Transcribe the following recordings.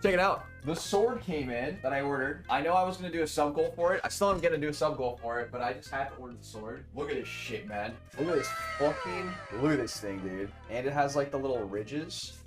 Check it out. The sword came in that I ordered. I know I was gonna do a sub goal for it. I still am gonna do a sub goal for it, but I just had to order the sword. Look at this shit, man. Look at this fucking, look at this thing, dude. And it has like the little ridges.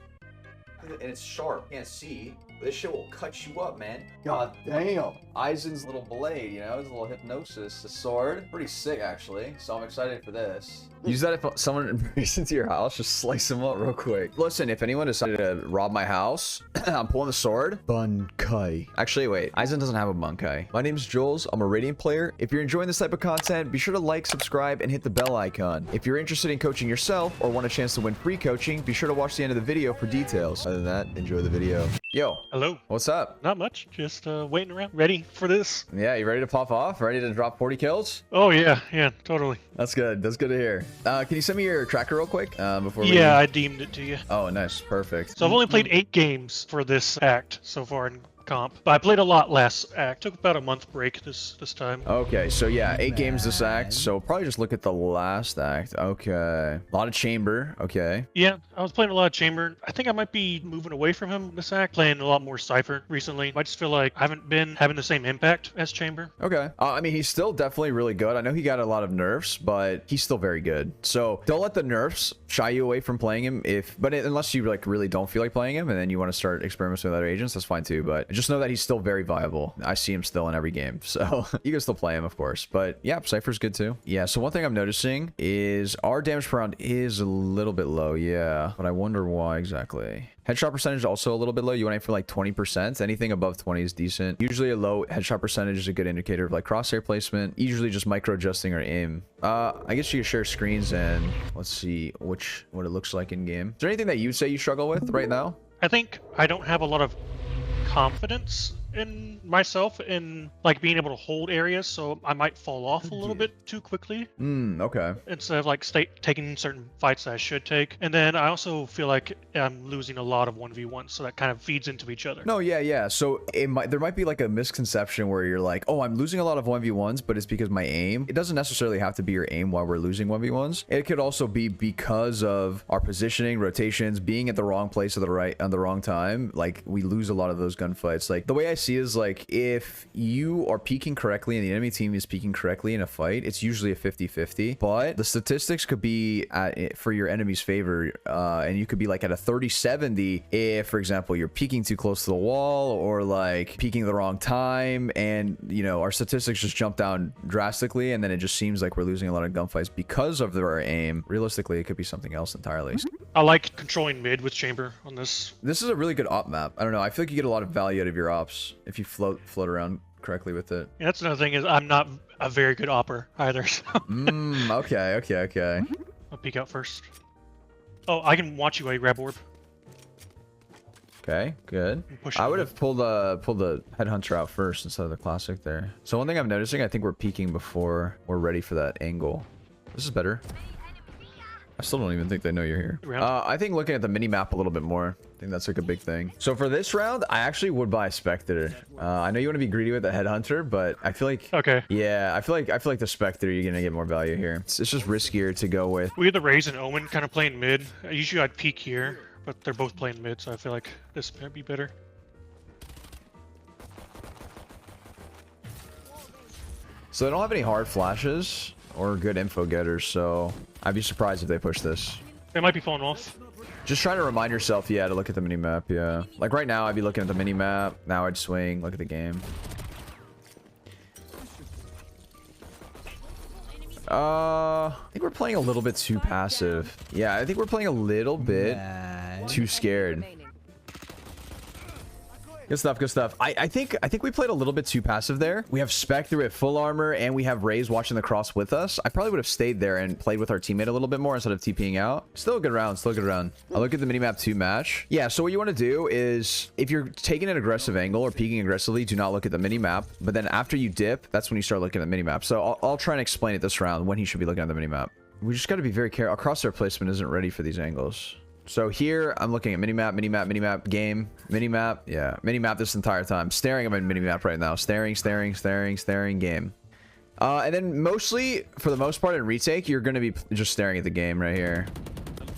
And it's sharp. Can't see. This shit will cut you up, man. God damn. Aizen's little blade, you know, his little hypnosis. The sword. Pretty sick, actually. So I'm excited for this. Use that if someone breaks into your house, just slice them up real quick. Listen, if anyone decided to rob my house, I'm pulling the sword. Bunkai. Actually, wait. Aizen doesn't have a bunkai. My name's Jollz. I'm a Radiant player. If you're enjoying this type of content, be sure to like, subscribe, and hit the bell icon. If you're interested in coaching yourself or want a chance to win free coaching, be sure to watch the end of the video for details. Other than that, enjoy the video. Yo. Hello. What's up? Not much. Just waiting around. Ready for this? Yeah, you ready to pop off? Ready to drop 40 kills? Oh, yeah, totally. That's good. That's good to hear. Can you send me your tracker real quick before we... Yeah, I deemed it to you. Oh, nice. Perfect. So I've only played 8 games for this act so far in comp, but I played a lot last act. Took about a month break this time. Okay, so yeah, 8 games this act, so probably just look at the last act. Okay. A lot of chamber. Okay. Yeah, I was playing a lot of chamber. I think I might be moving away from him this act, playing a lot more Cypher recently. I just feel like I haven't been having the same impact as chamber. Okay. I mean, he's still definitely really good. I know he got a lot of nerfs, but he's still very good. So don't let the nerfs shy you away from playing him unless you like really don't feel like playing him and then you want to start experimenting with other agents, that's fine too. But just know that he's still very viable. I see him still in every game, so you can still play him, of course. But yeah, Cypher's good too. Yeah, so one thing I'm noticing is our damage per round is a little bit low, yeah, but I wonder why exactly. Headshot percentage is also a little bit low. You want to aim for like 20%. Anything above 20 is decent. Usually a low headshot percentage is a good indicator of like crosshair placement. Usually just micro adjusting or aim. I guess you can share screens and let's see what it looks like in game. Is there anything that you'd say you struggle with right now? I think I don't have a lot of confidence in myself in like being able to hold areas, so I might fall off a little bit too quickly. Okay. Instead of like taking certain fights that I should take. And then I also feel like I'm losing a lot of 1v1s, so that kind of feeds into each other. No, yeah. So there might be like a misconception where you're like, oh, I'm losing a lot of 1v1s, but it's because my aim. It doesn't necessarily have to be your aim while we're losing 1v1s. It could also be because of our positioning, rotations, being at the wrong place at the wrong time. Like we lose a lot of those gunfights. Like the way I see is like if you are peeking correctly and the enemy team is peeking correctly in a fight, it's usually a 50-50, but the statistics could be for your enemy's favor, and you could be like at a 30-70 if, for example, you're peeking too close to the wall or like peeking at the wrong time, and you know our statistics just jump down drastically, and then it just seems like we're losing a lot of gunfights because of our aim. Realistically, it could be something else entirely. I like controlling mid with chamber on this. This is a really good op map. I don't know, I feel like you get a lot of value out of your ops if you float around correctly with it. Yeah, that's another thing, is I'm not a very good opper either. So. Okay. I'll peek out first. Oh, I can watch you while you grab orb. Okay, good. I would have pulled the headhunter out first instead of the classic there. So one thing I'm noticing, I think we're peeking before we're ready for that angle. This is better. I still don't even think they know you're here. I think looking at the mini map a little bit more, I think that's like a big thing. So for this round, I actually would buy a Spectre. I know you want to be greedy with the headhunter, but I feel like yeah, I feel like the Spectre, you're gonna get more value here. It's just riskier to go with. We had the Raze and Omen kind of playing mid. Usually I'd peek here, but they're both playing mid, so I feel like this might be better. So they don't have any hard flashes or good info getters, so I'd be surprised if they push this. They might be falling off. Just try to remind yourself, yeah, to look at the mini-map, yeah. Like right now, I'd be looking at the mini-map. Now I'd swing, look at the game. I think we're playing a little bit too passive. Yeah, I think we're playing a little bit too scared. Good stuff, good stuff. I think we played a little bit too passive there. We have Spectre with full armor, and we have Raze watching the cross with us. I probably would have stayed there and played with our teammate a little bit more instead of TPing out. Still a good round, still a good round. I'll look at the minimap 2 match. Yeah, so what you want to do is, if you're taking an aggressive angle or peeking aggressively, do not look at the minimap. But then after you dip, that's when you start looking at the minimap. So I'll try and explain it this round when he should be looking at the minimap. We just got to be very careful. Our crosshair placement isn't ready for these angles. So here, I'm looking at minimap, game, minimap. Yeah, minimap this entire time. Staring at my minimap right now. Staring, game. And then mostly, for the most part in retake, you're going to be just staring at the game right here.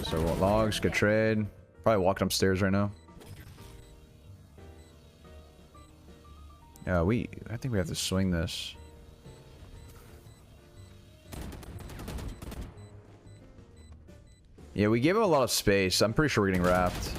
So logs, good trade. Probably walking upstairs right now. Yeah, I think we have to swing this. Yeah, we gave him a lot of space. I'm pretty sure we're getting wrapped.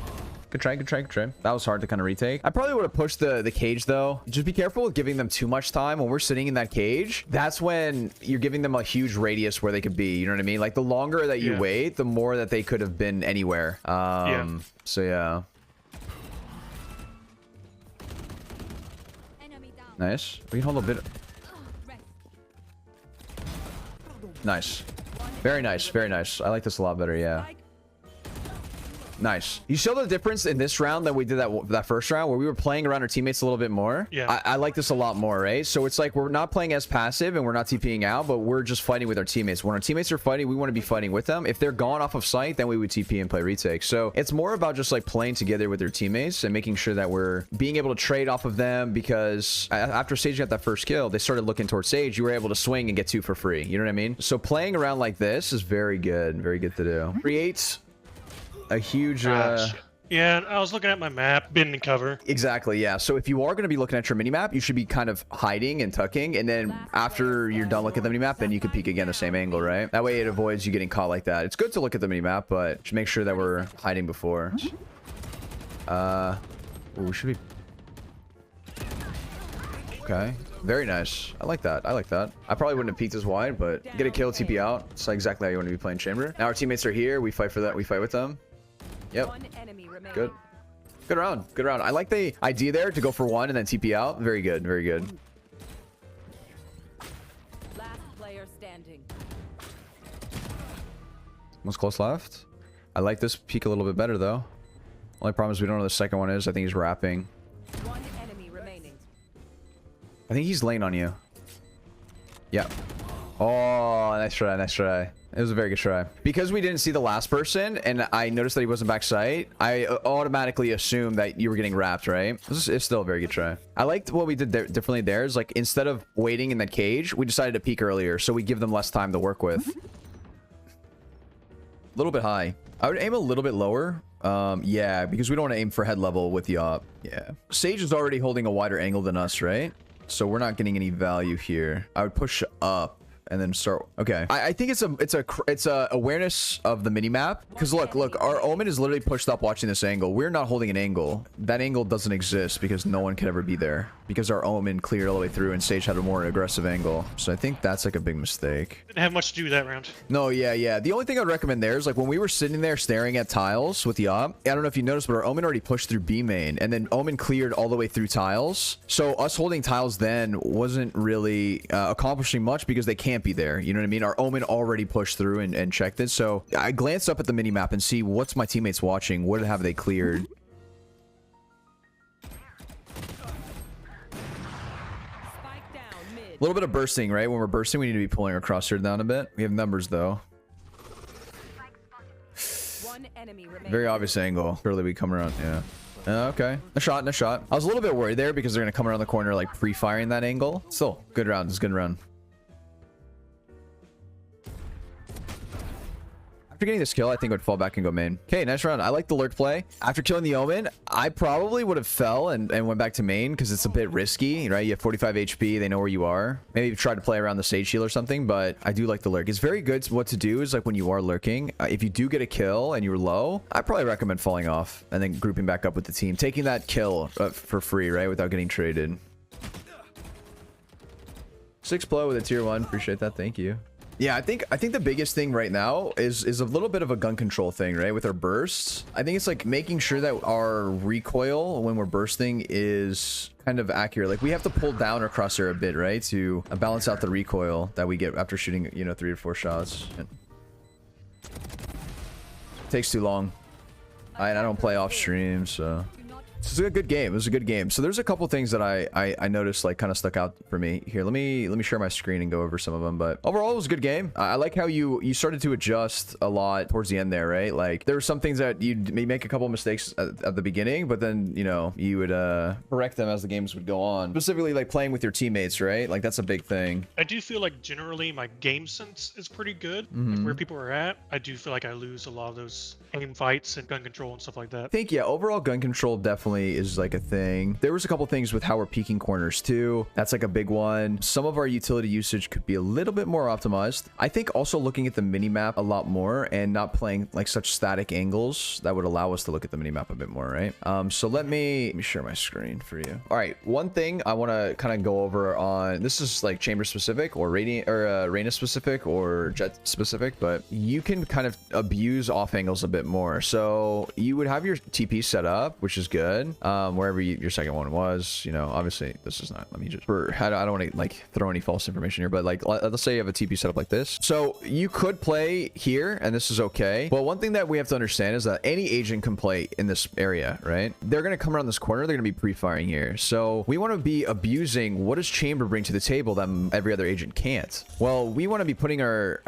Good try, good try, good try. That was hard to kind of retake. I probably would have pushed the cage, though. Just be careful with giving them too much time. When we're sitting in that cage, that's when you're giving them a huge radius where they could be. You know what I mean? Like, the longer that you wait, the more that they could have been anywhere. So, yeah. Nice. We can hold a bit. Nice. Very nice. Very nice. I like this a lot better. Yeah. Nice. You saw the difference in this round than we did that first round where we were playing around our teammates a little bit more. Yeah. I like this a lot more, right? So it's like we're not playing as passive and we're not TPing out, but we're just fighting with our teammates. When our teammates are fighting, we want to be fighting with them. If they're gone off of sight, then we would TP and play retake. So it's more about just like playing together with your teammates and making sure that we're being able to trade off of them, because after Sage got that first kill, they started looking towards Sage. You were able to swing and get 2 for free. You know what I mean? So playing around like this is very good. Very good to do. Creates a huge... Yeah, I was looking at my map, been in cover. Exactly, yeah. So if you are going to be looking at your minimap, you should be kind of hiding and tucking, and then after you're done looking at the minimap, then you can peek again the same angle, right? That way it avoids you getting caught like that. It's good to look at the minimap, but just make sure that we're hiding before. We should be... Okay. Very nice. I like that. I like that. I probably wouldn't have peeked as wide, but get a kill, TP out. It's like exactly how you want to be playing chamber. Now our teammates are here. We fight for that. We fight with them. Yep. Good. Good round. Good round. I like the idea there to go for 1 and then TP out. Very good. Very good. Last player standing. One's close left. I like this peek a little bit better, though. Only problem is we don't know who the second one is. I think he's wrapping. One enemy remaining. I think he's laying on you. Yep. Oh, nice try. Nice try. It was a very good try. Because we didn't see the last person, and I noticed that he wasn't backside, I automatically assumed that you were getting wrapped, right? It's still a very good try. I liked what we did differently there. Is like, instead of waiting in that cage, we decided to peek earlier, so we give them less time to work with. A little bit high. I would aim a little bit lower. Yeah, because we don't want to aim for head level with the op. Yeah. Sage is already holding a wider angle than us, right? So we're not getting any value here. I would push up and then start. Okay, I think it's a awareness of the mini map, because look, our Omen is literally pushed up watching this angle. We're not holding an angle. That angle doesn't exist because no one can ever be there, because our Omen cleared all the way through and Sage had a more aggressive angle. So I think that's like a big mistake. Didn't have much to do that round. No, yeah. The only thing I'd recommend there is like when we were sitting there staring at tiles with the op, I don't know if you noticed, but our Omen already pushed through B main, and then Omen cleared all the way through tiles. So us holding tiles then wasn't really accomplishing much, because they can't be there. You know what I mean? Our Omen already pushed through and checked it. So I glanced up at the mini map and see what's my teammates watching. What have they cleared? A little bit of bursting, right? When we're bursting, we need to be pulling our crosshair down a bit. We have numbers, though. One enemy remaining. Very obvious angle. Surely we come around, yeah. Okay. A shot. I was a little bit worried there because they're going to come around the corner, like, pre-firing that angle. Still, good round. It's a good round. After getting this kill, I think I would fall back and go main. Okay, nice round. I like the lurk play. After killing the Omen, I probably would have fell and went back to main, because it's a bit risky, right? You have 45 HP. They know where you are. Maybe try to play around the Sage shield or something, but I do like the lurk. It's very good. What to do is, like, when you are lurking, if you do get a kill and you're low, I probably recommend falling off and then grouping back up with the team. Taking that kill for free, right? Without getting traded. 6 blow with a tier 1. Appreciate that. Thank you. Yeah, I think the biggest thing right now is a little bit of a gun control thing, right? With our bursts. I think it's like making sure that our recoil when we're bursting is kind of accurate. Like, we have to pull down our crosshair a bit, right? To balance out the recoil that we get after shooting, you know, 3 or 4 shots. It takes too long. I don't play off stream, so... This is a good game. It was a good game. So there's a couple things that I noticed, like, kind of stuck out for me. Here, let me share my screen and go over some of them. But overall, it was a good game. I like how you started to adjust a lot towards the end there, right? Like, there were some things that you'd make a couple of mistakes at the beginning, but then, you know, you would correct them as the games would go on. Specifically, like, playing with your teammates, right? Like, that's a big thing. I do feel like generally my game sense is pretty good. Like, where people are at. I do feel like I lose a lot of those aim fights and gun control and stuff like that. I think, yeah, overall gun control definitely is like a thing. There was a couple things with how we're peeking corners too. That's like a big one. Some of our utility usage could be a little bit more optimized. I think also looking at the mini map a lot more and not playing like such static angles that would allow us to look at the mini map a bit more, right? So let me share my screen for you. All right, one thing I want to kind of go over on, this is like chamber specific or radiant or Reyna specific or jet specific, but you can kind of abuse off angles a bit more. So you would have your TP set up, which is good. Wherever your second one was, you know, obviously this is not, let me just, I don't want to like throw any false information here, but like, let's say you have a TP set up like this. So you could play here and this is okay. But one thing that we have to understand is that any agent can play in this area, right? They're going to come around this corner. They're going to be pre-firing here. So we want to be abusing what does chamber bring to the table that every other agent can't. Well, we want to be putting our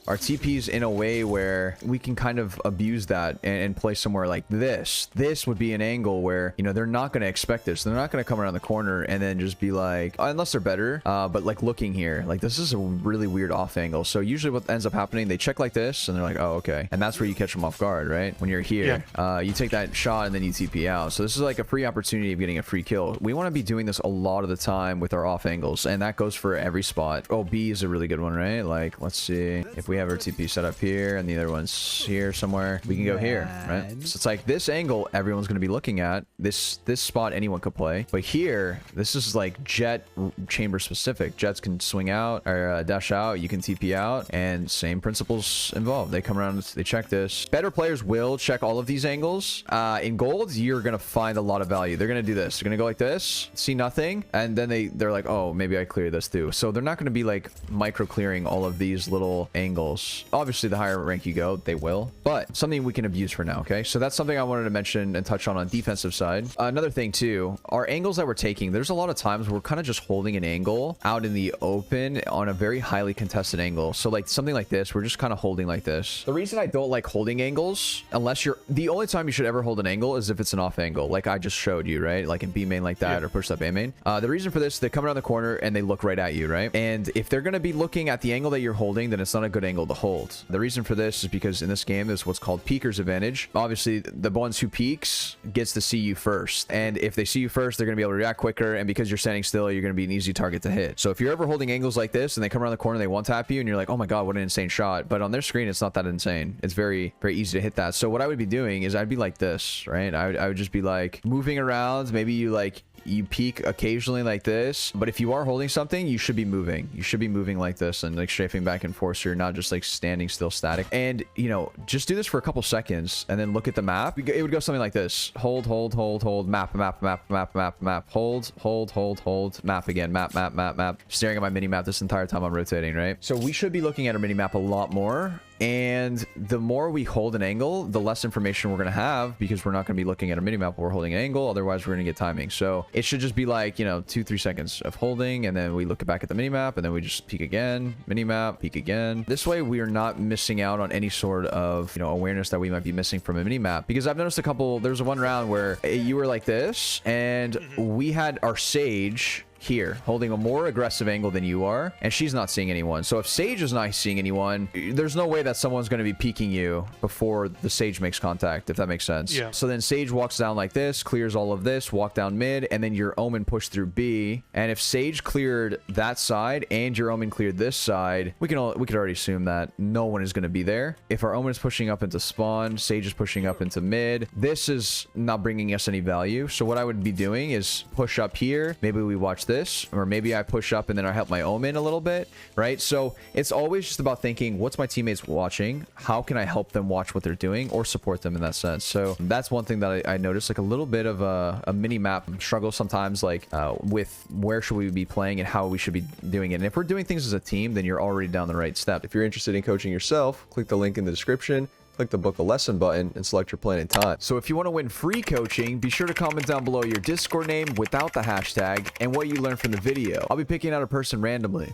TPs in a way where we can kind of abuse that and play somewhere like this. This would be an angle where, you know, they're not going to expect this. They're not going to come around the corner and then just be like, unless they're better, but like looking here, like this is a really weird off angle. So usually what ends up happening, they check like this and they're like, oh, okay. And that's where you catch them off guard, right? When you're here, you take that shot and then you TP out. So this is like a free opportunity of getting a free kill. We want to be doing this a lot of the time with our off angles, and that goes for every spot. Oh, B is a really good one, right? Like, let's see if we have our TP set up here and the other one's here somewhere, we can go here, right? So it's like this angle everyone's going to be looking at. This spot anyone could play, but here this is like jet chamber specific. Jets can swing out or dash out, you can TP out, and same principles involved. They come around, they check this. Better players will check all of these angles. In gold, you're gonna find a lot of value. They're gonna do this. They're gonna go like this, see nothing, and then they're like, oh, maybe I clear this too. So they're not gonna be like micro clearing all of these little angles. Obviously, the higher rank you go, they will, but something we can abuse for now. Okay, so that's something I wanted to mention and touch on defensive side. Another thing too, our angles that we're taking, there's a lot of times we're kind of just holding an angle out in the open on a very highly contested angle. So like something like this, we're just kind of holding like this. The reason I don't like holding angles, unless you're, the only time you should ever hold an angle is if it's an off angle, like I just showed you, right? Like in B main like that, or push up A main. The reason for this, they come around the corner and they look right at you, right? And if they're going to be looking at the angle that you're holding, then it's not a good angle to hold. The reason for this is because in this game, there's what's called peeker's advantage. Obviously, the ones who peeks gets to see you first. And if they see you first, they're going to be able to react quicker. And because you're standing still, you're going to be an easy target to hit. So if you're ever holding angles like this and they come around the corner, they one tap you and you're like, oh my God, what an insane shot. But on their screen, it's not that insane. It's very, very easy to hit that. So what I would be doing is I'd be like this, right? I would just be like moving around. Maybe you peek occasionally like this, but if you are holding something, you should be moving. You should be moving like this and like strafing back and forth, so you're not just like standing still static. And you know, just do this for a couple seconds and then look at the map. It would go something like this: hold, hold, hold, hold, map, map, map, map, map, map, hold, hold, hold, hold, map again, map, map, map, map. Staring at my mini map this entire time I'm rotating, right? So we should be looking at our mini map a lot more. And the more we hold an angle, the less information we're going to have, because we're not going to be looking at a mini map while we're holding an angle. Otherwise, we're going to get timing. So it should just be like, you know, 2-3 seconds of holding, and then we look back at the mini map, and then we just peek again, mini map, peek again. This way, we are not missing out on any sort of, you know, awareness that we might be missing from a mini map. Because I've noticed there was one round where you were like this, and we had our Sage here holding a more aggressive angle than you are, and she's not seeing anyone. So if Sage is not seeing anyone, there's no way that someone's going to be peeking you before the Sage makes contact, if that makes sense. Yeah. So then Sage walks down like this, clears all of this, walk down mid, and then your Omen pushed through B. And if Sage cleared that side and your Omen cleared this side, we could already assume that no one is going to be there. If our Omen is pushing up into spawn, Sage is pushing up into mid, this is not bringing us any value. So what I would be doing is push up here. Maybe we watch this, or maybe I push up and then I help my Omen a little bit, right? So it's always just about thinking, what's my teammates watching? How can I help them watch what they're doing or support them in that sense? So that's one thing that I noticed, like a little bit of a mini map struggle sometimes, like with where should we be playing and how we should be doing it. And if we're doing things as a team, then you're already down the right step. If you're interested in coaching yourself, click the link in the description. Click the book a lesson button and select your plan and time. So if you want to win free coaching, be sure to comment down below your Discord name without the hashtag and what you learned from the video. I'll be picking out a person randomly.